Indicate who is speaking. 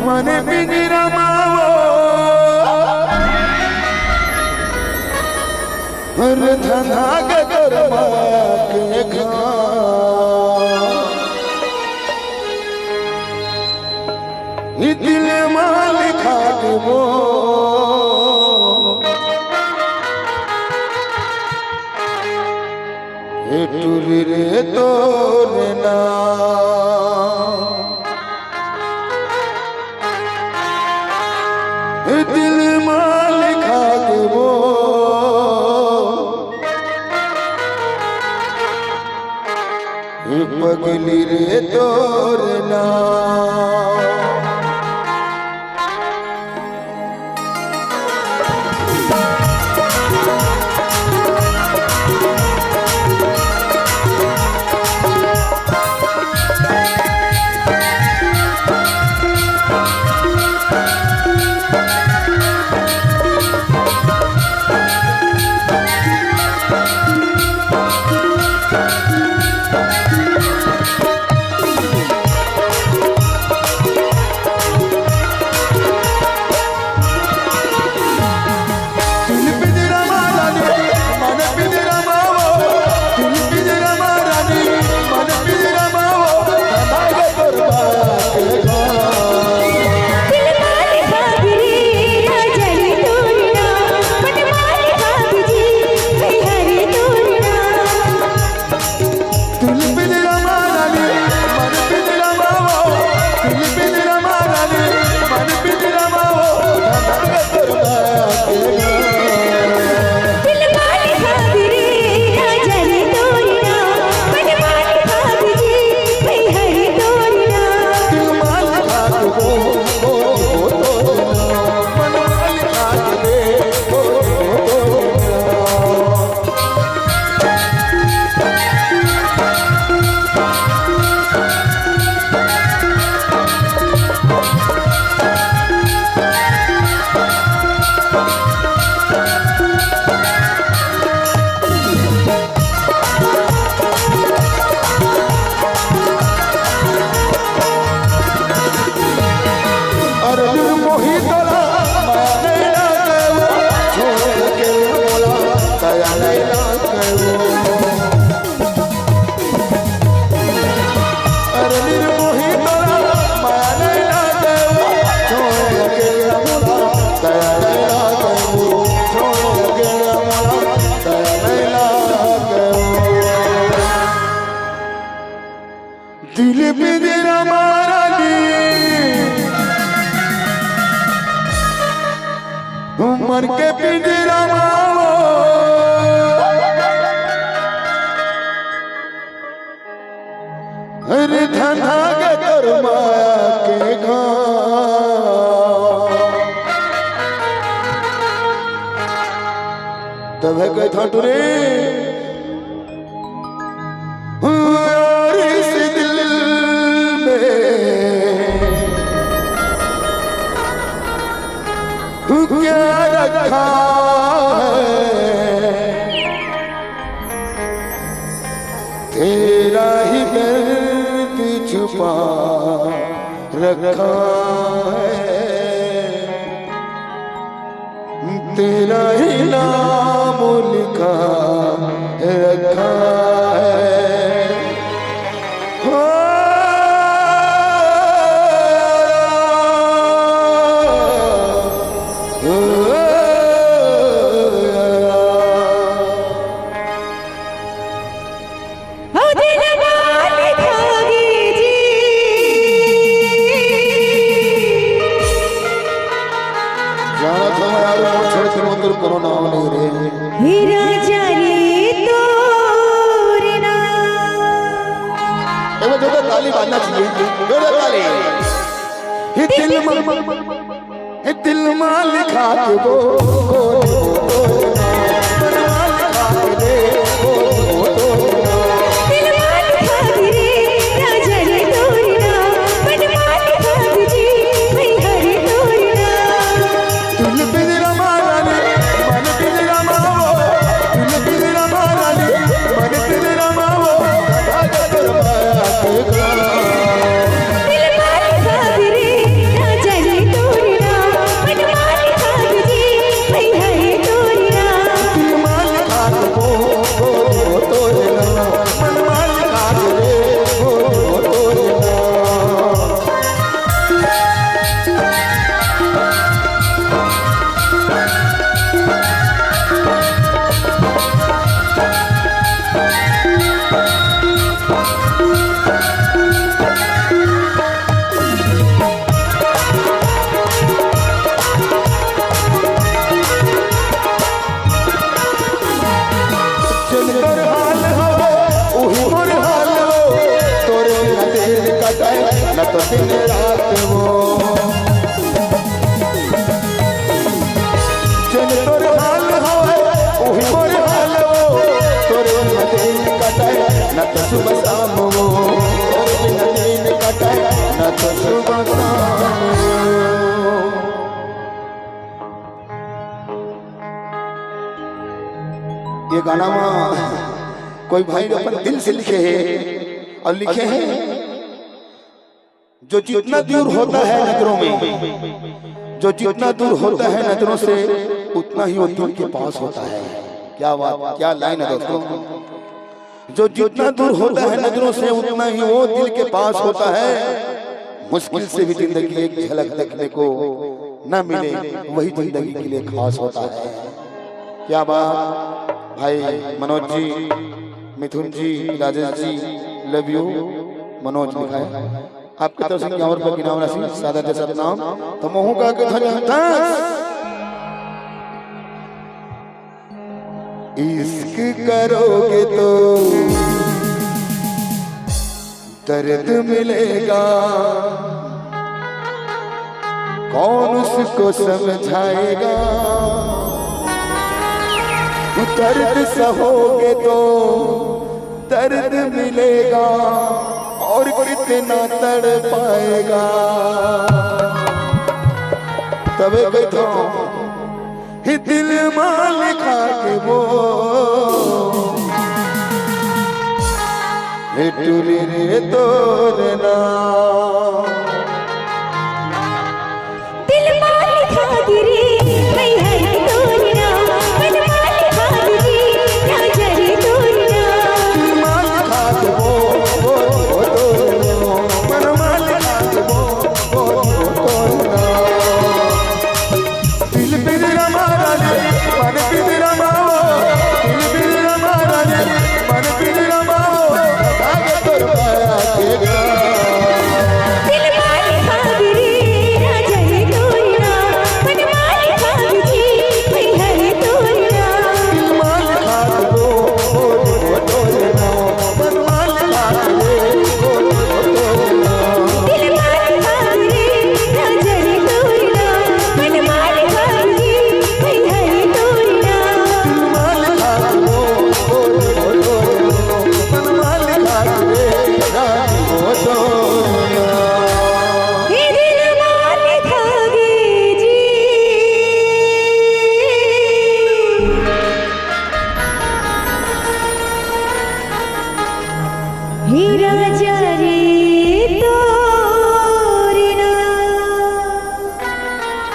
Speaker 1: मन पिंजरा मावो हर धना गरमा के खा दिल माल खाक वो टूरी रे तोरे ना दिल माल खाक वो पगली रे तोरे ना दिल पिंजरा मारा मर के पिंजरा मावो अरे धना गरमा के घा तब है कह था टुरे क्या रखा है तेरा ही दर्द छुपा रखा है तेरा ही नाम लिखा रखा है ताली बांधना चाहिए दिल में लिखा के वो तो दिन रात वो जन तोर हाल होए ओही मोर हाल वो तोर बिना दिन कटाए न तो सुबह शाम वो तोर बिना दिन कटाए न तो सुबह शाम। ये गाना में कोई भाई अपन दिल से लिखे हैं और लिखे हैं जो जितना दूर होता है नजरों में, जो जितना दूर होता है नजरों से उतना ही वो दिल के पास होता है। क्या बात, क्या लाइन है दोस्तों। जो जितना दूर होता है नजरों से उतना ही वो दिल के पास होता है। मुश्किल से भी जिंदगी एक झलक देखने को न मिले वही जिंदगी के लिए खास होता है। क्या बात भाई मनोज जी, मिथुन जी, राजेश जी, लव यू। मनोज लिखा है आपके तरफ से क्या और बाकी नाम राशि सादा जैसा नाम तो मोहू का के धन्यवाद। इश्क करोगे तो दर्द मिलेगा, कौन उसको समझाएगा। दर्द सहोगे तो दर्द मिलेगा और कितना तड़पाएगा। तबे तो दिल माल खा के वो टूरी रे तोरना।